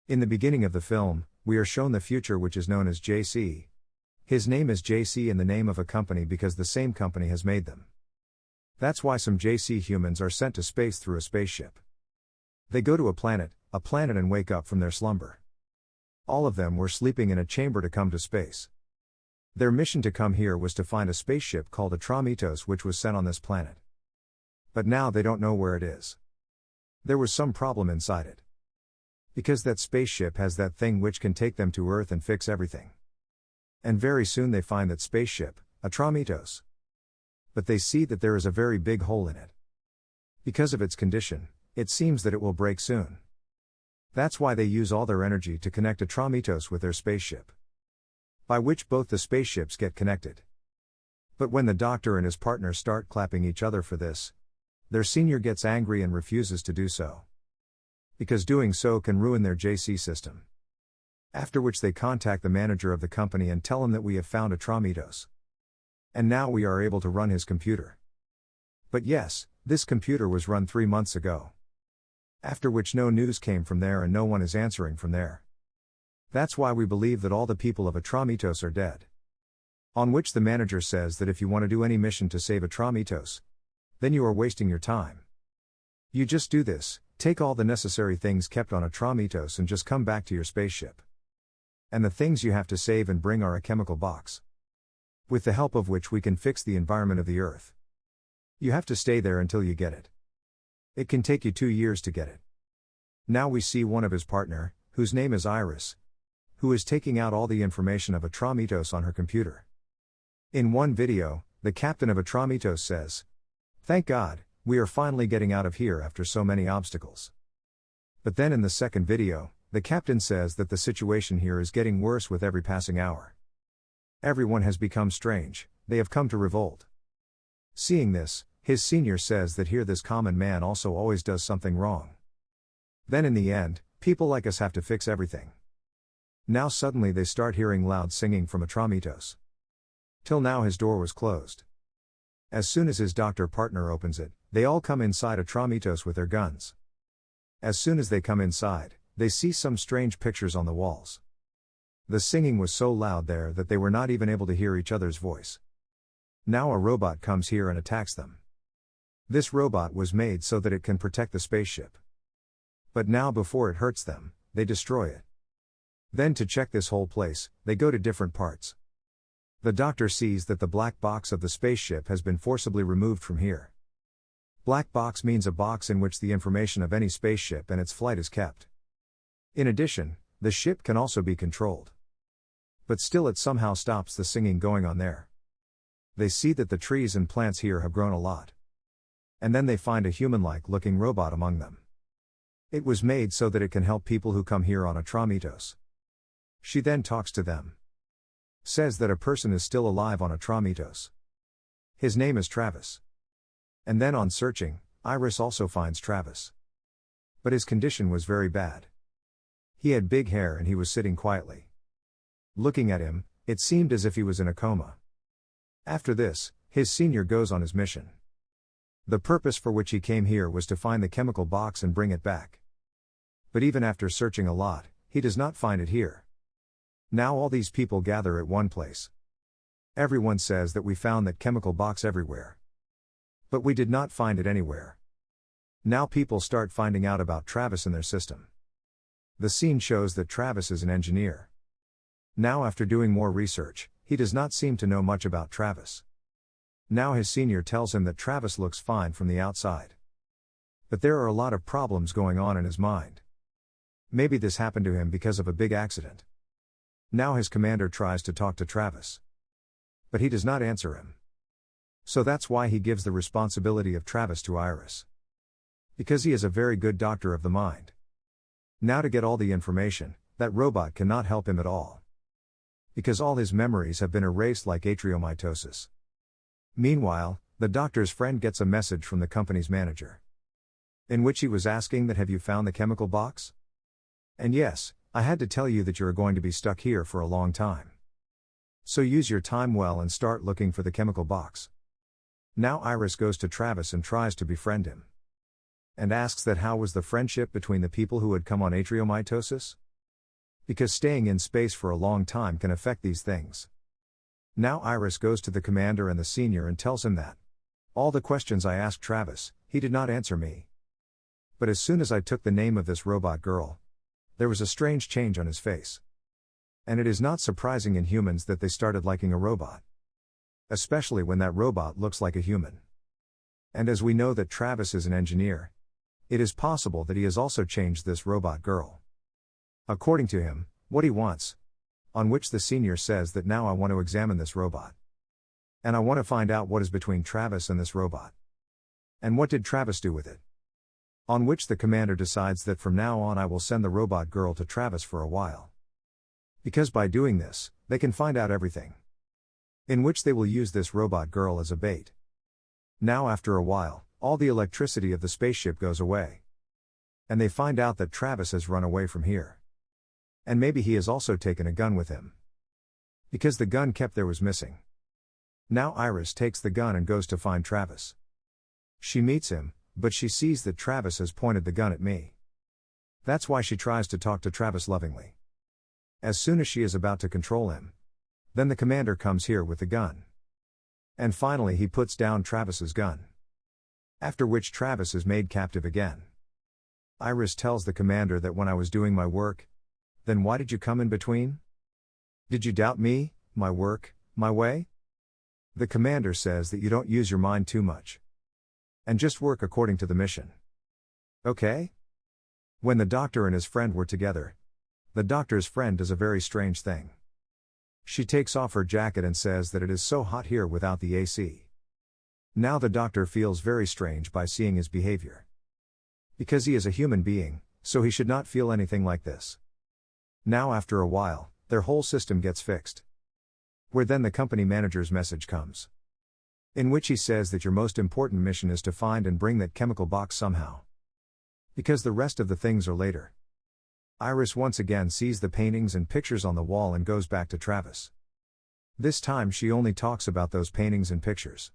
In the beginning of the film, we are shown the future which is known as JC. His name is JC in the name of a company because the same company has made them. That's why some JC humans are sent to space through a spaceship. They go to a planet and wake up from their slumber. All of them were sleeping in a chamber to come to space. Their mission to come here was to find a spaceship called a Tramitos which was sent on this planet. But now they don't know where it is. There was some problem inside it. Because that spaceship has that thing which can take them to Earth and fix everything. And very soon they find that spaceship, a Tramitos. But they see that there is a very big hole in it. Because of its condition, it seems that it will break soon. That's why they use all their energy to connect a Tramitos with their spaceship. By which both the spaceships get connected. But when the doctor and his partner start clapping each other for this, their senior gets angry and refuses to do so. Because doing so can ruin their JC system. After which they contact the manager of the company and tell him that we have found a Tramitos. And now we are able to run his computer. But yes, this computer was run 3 months ago. After which no news came from there and no one is answering from there. That's why we believe that all the people of a Tramitos are dead. On which the manager says that if you want to do any mission to save a Tramitos, then you are wasting your time. You just do this, take all the necessary things kept on a Tramitos and just come back to your spaceship. And the things you have to save and bring are a chemical box. With the help of which we can fix the environment of the Earth. You have to stay there until you get it. It can take you 2 years to get it. Now we see one of his partner, whose name is Iris, who is taking out all the information of a Tramitos on her computer. In one video, the captain of a Tramitos says, "Thank God, we are finally getting out of here after so many obstacles." But then in the second video, the captain says that the situation here is getting worse with every passing hour. Everyone has become strange, they have come to revolt. Seeing this, his senior says that here this common man also always does something wrong. Then in the end, people like us have to fix everything. Now suddenly they start hearing loud singing from a Tramitos. Till now his door was closed. As soon as his doctor partner opens it, they all come inside a Tramitos with their guns. As soon as they come inside, they see some strange pictures on the walls. The singing was so loud there that they were not even able to hear each other's voice. Now a robot comes here and attacks them. This robot was made so that it can protect the spaceship. But now before it hurts them, they destroy it. Then to check this whole place, they go to different parts. The doctor sees that the black box of the spaceship has been forcibly removed from here. Black box means a box in which the information of any spaceship and its flight is kept. In addition, the ship can also be controlled. But still it somehow stops the singing going on there. They see that the trees and plants here have grown a lot. And then they find a human-like looking robot among them. It was made so that it can help people who come here on a Tramitos. She then talks to them. Says that a person is still alive on a Tramitos. His name is Travis. And then on searching, Iris also finds Travis. But his condition was very bad. He had big hair and he was sitting quietly. Looking at him, it seemed as if he was in a coma. After this, his senior goes on his mission. The purpose for which he came here was to find the chemical box and bring it back. But even after searching a lot, he does not find it here. Now all these people gather at one place. Everyone says that we found that chemical box everywhere. But we did not find it anywhere. Now people start finding out about Travis in their system. The scene shows that Travis is an engineer. Now after doing more research, he does not seem to know much about Travis. Now his senior tells him that Travis looks fine from the outside. But there are a lot of problems going on in his mind. Maybe this happened to him because of a big accident. Now his commander tries to talk to Travis. But he does not answer him. So that's why he gives the responsibility of Travis to Iris. Because he is a very good doctor of the mind. Now to get all the information, that robot cannot help him at all. Because all his memories have been erased like atriomitosis. Meanwhile, the doctor's friend gets a message from the company's manager. In which he was asking that have you found the chemical box? And yes, I had to tell you that you're going to be stuck here for a long time. So use your time well and start looking for the chemical box. Now Iris goes to Travis and tries to befriend him. And asks that how was the friendship between the people who had come on atriomitosis? Because staying in space for a long time can affect these things. Now Iris goes to the commander and the senior and tells him that all the questions I asked Travis, he did not answer me. But as soon as I took the name of this robot girl, there was a strange change on his face. And it is not surprising in humans that they started liking a robot. Especially when that robot looks like a human. And as we know that Travis is an engineer, it is possible that he has also changed this robot girl. According to him, what he wants. On which the senior says that now I want to examine this robot. And I want to find out what is between Travis and this robot. And what did Travis do with it? On which the commander decides that from now on I will send the robot girl to Travis for a while. Because by doing this, they can find out everything. In which they will use this robot girl as a bait. Now after a while, all the electricity of the spaceship goes away. And they find out that Travis has run away from here. And maybe he has also taken a gun with him. Because the gun kept there was missing. Now Iris takes the gun and goes to find Travis. She meets him, but she sees that Travis has pointed the gun at me. That's why she tries to talk to Travis lovingly. As soon as she is about to control him, then the commander comes here with the gun. And finally he puts down Travis's gun. After which Travis is made captive again. Iris tells the commander that when I was doing my work, then why did you come in between? Did you doubt me, my work, my way? The commander says that you don't use your mind too much. And just work according to the mission. Okay? When the doctor and his friend were together, the doctor's friend does a very strange thing. She takes off her jacket and says that it is so hot here without the AC. Now the doctor feels very strange by seeing his behavior. Because he is a human being, so he should not feel anything like this. Now after a while, their whole system gets fixed. Where then the company manager's message comes. In which he says that your most important mission is to find and bring that chemical box somehow. Because the rest of the things are later. Iris once again sees the paintings and pictures on the wall and goes back to Travis. This time she only talks about those paintings and pictures.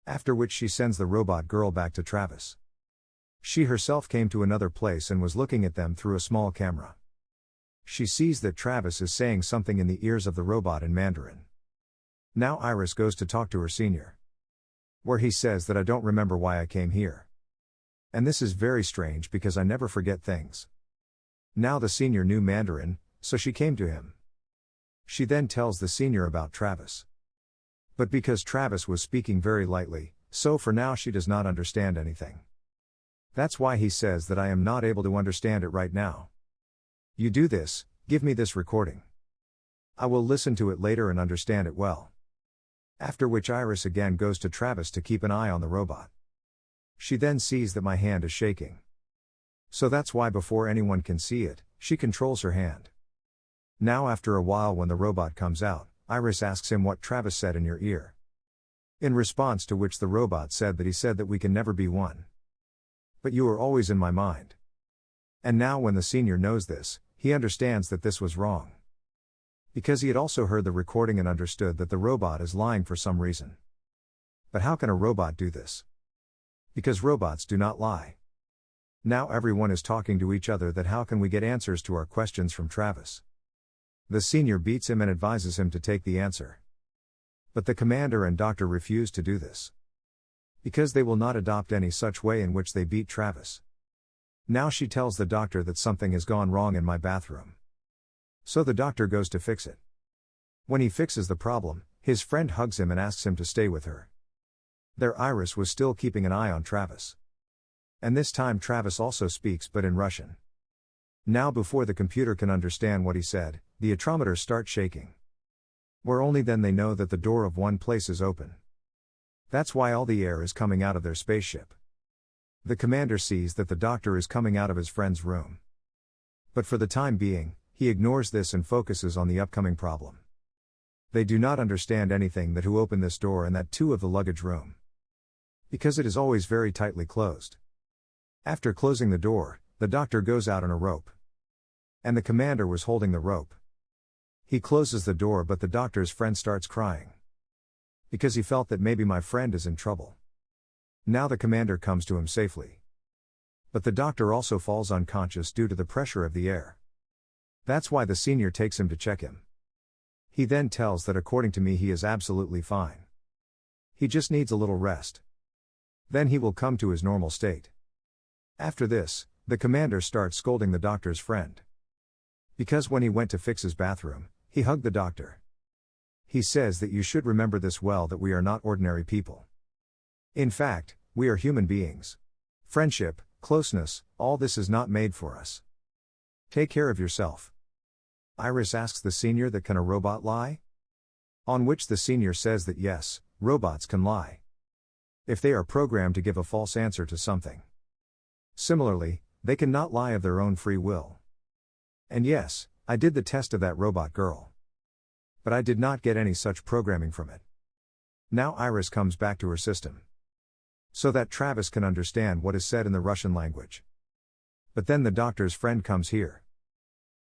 After which she sends the robot girl back to Travis. She herself came to another place and was looking at them through a small camera. She sees that Travis is saying something in the ears of the robot in Mandarin. Now Iris goes to talk to her senior. Where he says that I don't remember why I came here. And this is very strange because I never forget things. Now the senior knew Mandarin, so she came to him. She then tells the senior about Travis. But because Travis was speaking very lightly, so for now she does not understand anything. That's why he says that I am not able to understand it right now. You do this, give me this recording. I will listen to it later and understand it well. After which Iris again goes to Travis to keep an eye on the robot. She then sees that my hand is shaking. So that's why before anyone can see it, she controls her hand. Now after a while when the robot comes out, Iris asks him what Travis said in your ear. In response to which the robot said that he said that we can never be one. But you are always in my mind. And now when the senior knows this, he understands that this was wrong. Because he had also heard the recording and understood that the robot is lying for some reason. But how can a robot do this? Because robots do not lie. Now everyone is talking to each other that how can we get answers to our questions from Travis. The senior beats him and advises him to take the answer. But the commander and doctor refuse to do this. Because they will not adopt any such way in which they beat Travis. Now she tells the doctor that something has gone wrong in my bathroom. So the doctor goes to fix it. When he fixes the problem, his friend hugs him and asks him to stay with her. There Iris was still keeping an eye on Travis. And this time Travis also speaks but in Russian. Now before the computer can understand what he said, the atrometers start shaking. Where only then they know that the door of one place is open. That's why all the air is coming out of their spaceship. The commander sees that the doctor is coming out of his friend's room. But for the time being, he ignores this and focuses on the upcoming problem. They do not understand anything that who opened this door and that too of the luggage room. Because it is always very tightly closed. After closing the door, the doctor goes out on a rope. And the commander was holding the rope. He closes the door but the doctor's friend starts crying. Because he felt that maybe my friend is in trouble. Now the commander comes to him safely. But the doctor also falls unconscious due to the pressure of the air. That's why the senior takes him to check him. He then tells that according to me he is absolutely fine. He just needs a little rest. Then he will come to his normal state. After this, the commander starts scolding the doctor's friend. Because when he went to fix his bathroom, he hugged the doctor. He says that you should remember this well, that we are not ordinary people. In fact, we are human beings. Friendship, closeness, all this is not made for us. Take care of yourself. Iris asks the senior that can a robot lie? On which the senior says that yes, robots can lie. If they are programmed to give a false answer to something. Similarly, they cannot lie of their own free will. And yes, I did the test of that robot girl. But I did not get any such programming from it. Now Iris comes back to her system. So that Travis can understand what is said in the Russian language. But then the doctor's friend comes here.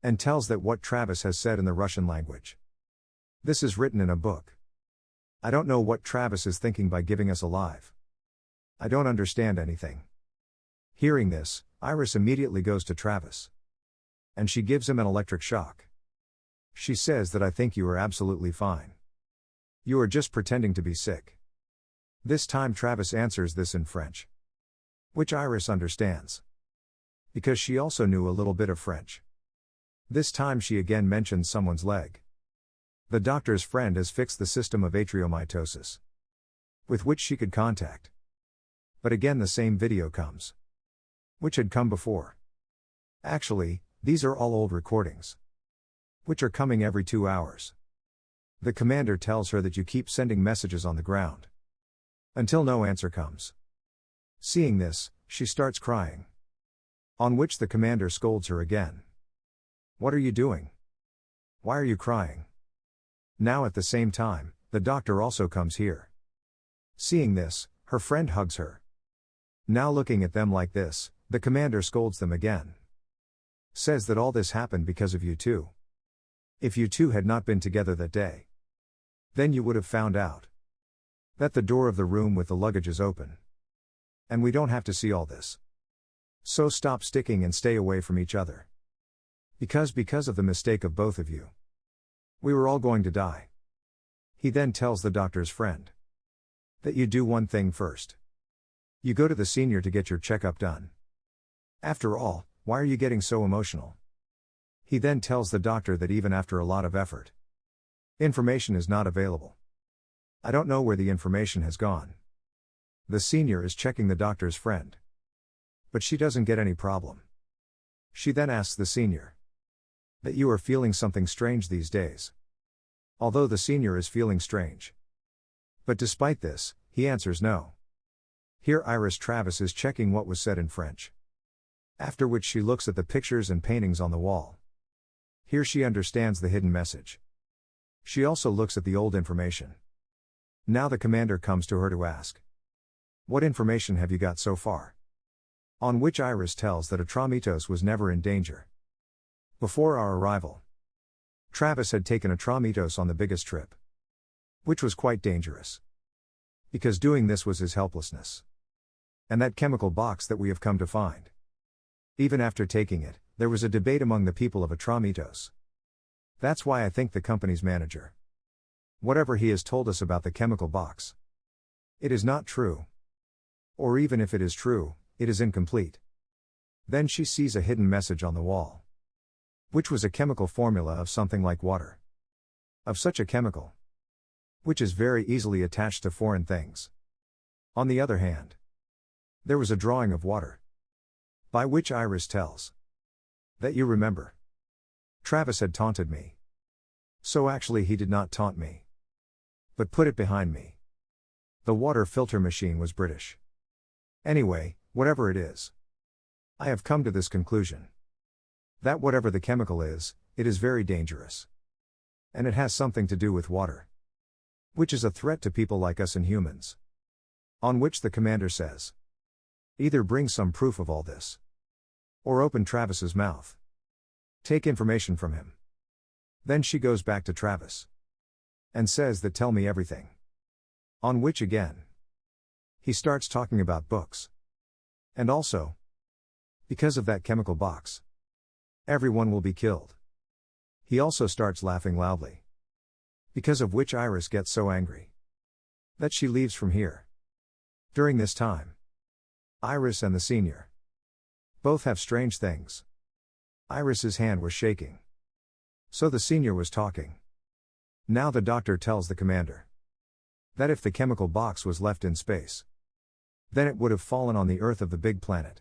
And tells that what Travis has said in the Russian language. This is written in a book. I don't know what Travis is thinking by giving us a live. I don't understand anything. Hearing this, Iris immediately goes to Travis. And she gives him an electric shock. She says that I think you are absolutely fine. You are just pretending to be sick. This time Travis answers this in French. Which Iris understands. Because she also knew a little bit of French. This time she again mentions someone's leg. The doctor's friend has fixed the system of atriomytosis. With which she could contact. But again the same video comes. Which had come before. Actually, these are all old recordings. Which are coming every 2 hours. The commander tells her that you keep sending messages on the ground. Until no answer comes. Seeing this, she starts crying. On which the commander scolds her again. What are you doing? Why are you crying? Now at the same time, the doctor also comes here. Seeing this, her friend hugs her. Now looking at them like this, the commander scolds them again. Says that all this happened because of you two. If you two had not been together that day, then you would have found out that the door of the room with the luggage is open. And we don't have to see all this. So stop sticking and stay away from each other. Because of the mistake of both of you, we were all going to die. He then tells the doctor's friend that you do one thing first. You go to the senior to get your checkup done. After all, why are you getting so emotional? He then tells the doctor that even after a lot of effort, information is not available. I don't know where the information has gone. The senior is checking the doctor's friend. But she doesn't get any problem. She then asks the senior that you are feeling something strange these days. Although the senior is feeling strange. But despite this, he answers no. Here Iris Travis is checking what was said in French. After which she looks at the pictures and paintings on the wall. Here she understands the hidden message. She also looks at the old information. Now the commander comes to her to ask, what information have you got so far? On which Iris tells that Atromitos was never in danger. Before our arrival, Travis had taken Atromitos on the biggest trip. Which was quite dangerous. Because doing this was his helplessness. And that chemical box that we have come to find. Even after taking it, there was a debate among the people of Atromitos. That's why I think the company's manager. Whatever he has told us about the chemical box. It is not true. Or even if it is true, it is incomplete. Then she sees a hidden message on the wall. Which was a chemical formula of something like water. Of such a chemical. Which is very easily attached to foreign things. On the other hand, there was a drawing of water. By which Iris tells that you remember. Travis had taunted me. So actually he did not taunt me. But put it behind me. The water filter machine was British. Anyway, whatever it is. I have come to this conclusion. That whatever the chemical is, it is very dangerous. And it has something to do with water. Which is a threat to people like us and humans. On which the commander says, either bring some proof of all this. Or open Travis's mouth. Take information from him. Then she goes back to Travis. And says that tell me everything. On which again, he starts talking about books. And also, because of that chemical box, everyone will be killed. He also starts laughing loudly. Because of which Iris gets so angry that she leaves from here. During this time, Iris and the senior both have strange things. Iris's hand was shaking. So the senior was talking. Now the doctor tells the commander that if the chemical box was left in space, then it would have fallen on the Earth of the big planet.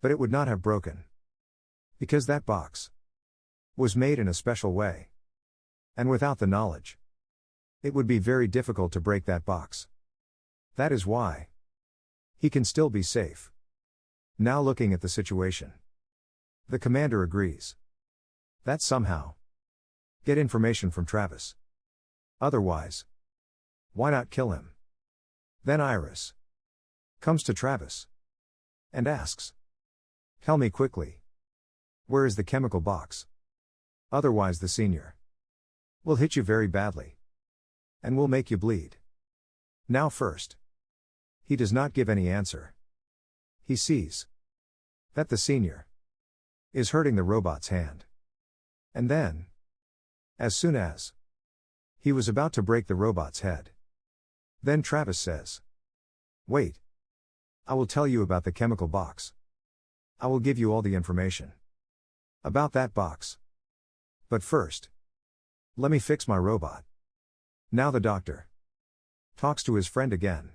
But it would not have broken. Because that box was made in a special way. And without the knowledge, it would be very difficult to break that box. That is why he can still be safe. Now looking at the situation, the commander agrees that somehow get information from Travis. Otherwise, why not kill him? Then Iris comes to Travis and asks, "Tell me quickly, where is the chemical box? Otherwise the senior will hit you very badly and will make you bleed." Now first, he does not give any answer. He sees that the senior is hurting the robot's hand. And then, as soon as he was about to break the robot's head, then Travis says, "Wait. I will tell you about the chemical box. I will give you all the information about that box. But first, let me fix my robot." Now the doctor talks to his friend again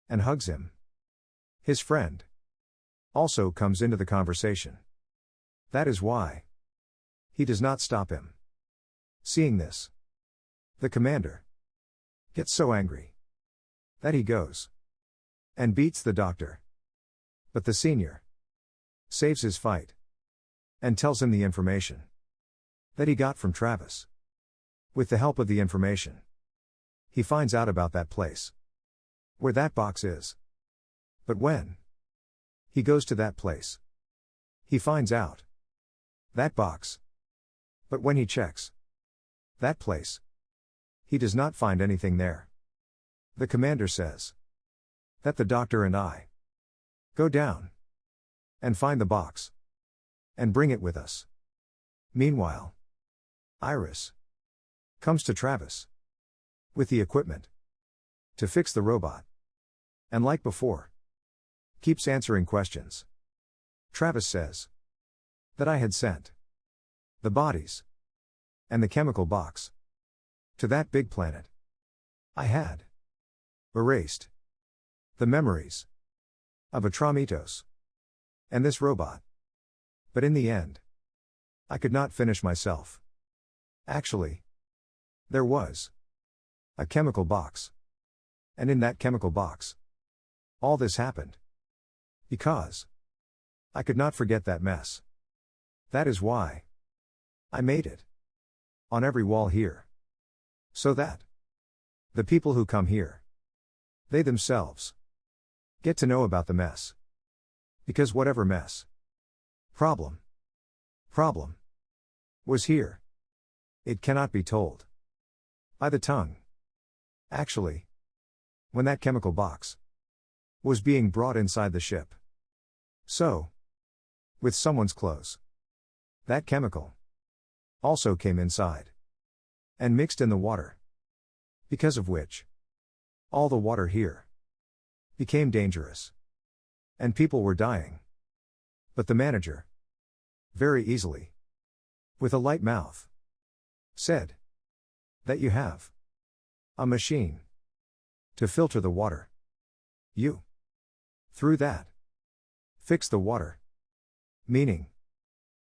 and hugs him. His friend also comes into the conversation. That is why he does not stop him. Seeing this, the commander gets so angry that he goes and beats the doctor. But the senior saves his fight and tells him the information that he got from Travis. With the help of the information, he finds out about that place where that box is. But when he goes to that place, he finds out that box. But when he checks that place, he does not find anything there. The commander says that the doctor and I go down and find the box and bring it with us. Meanwhile, Iris comes to Travis with the equipment to fix the robot. And like before, keeps answering questions. Travis says that I had sent the bodies and the chemical box to that big planet. I had erased the memories of Atramitos and this robot. But in the end, I could not finish myself. Actually, there was a chemical box. And in that chemical box, all this happened because I could not forget that mess. That is why I made it on every wall here. So that the people who come here, they themselves get to know about the mess. Because whatever mess, problem was here, it cannot be told by the tongue. Actually, when that chemical box was being brought inside the ship, so with someone's clothes, that chemical also came inside and mixed in the water, because of which all the water here became dangerous and people were dying. But the manager, very easily, with a light mouth, said that you have a machine to filter the water. You, through that, fix the water. Meaning,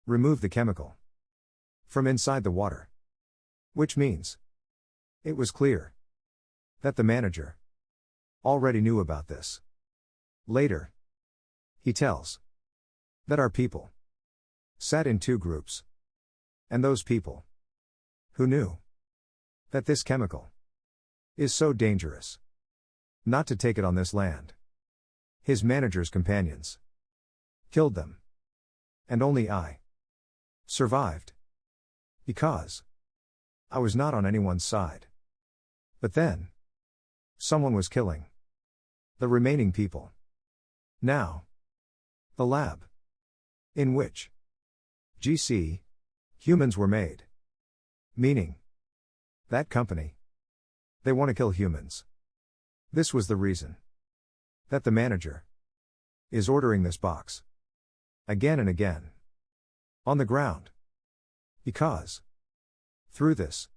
remove the chemical from inside the water. Which means, it was clear that the manager already knew about this. Later, he tells that our people sat in two groups. And those people who knew that this chemical is so dangerous not to take it on this land, his manager's companions killed them. And only I survived because I was not on anyone's side. But then someone was killing the remaining people. Now, the lab in which GC Humans were made. Meaning. That company. They want to kill humans. This was the reason. That the manager is ordering this box. Again and again. On the ground. Because. Through this.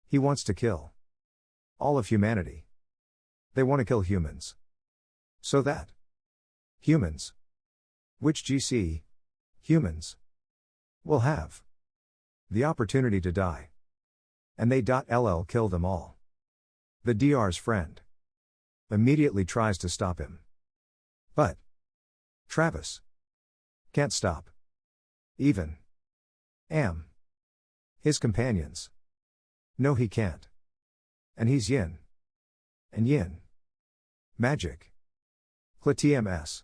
He wants to kill. All of humanity. They want to kill humans. So that. Humans. Which GC. Humans. Will have. The opportunity to die. And they kill them all. The DR's friend. Immediately tries to stop him. But. Travis. Can't stop. Even. His companions. No, he can't. And he's yin. And yin. Magic. TMS.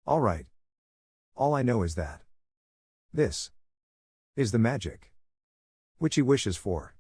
Alright. All I know is that. This. Is the magic. Which he wishes for.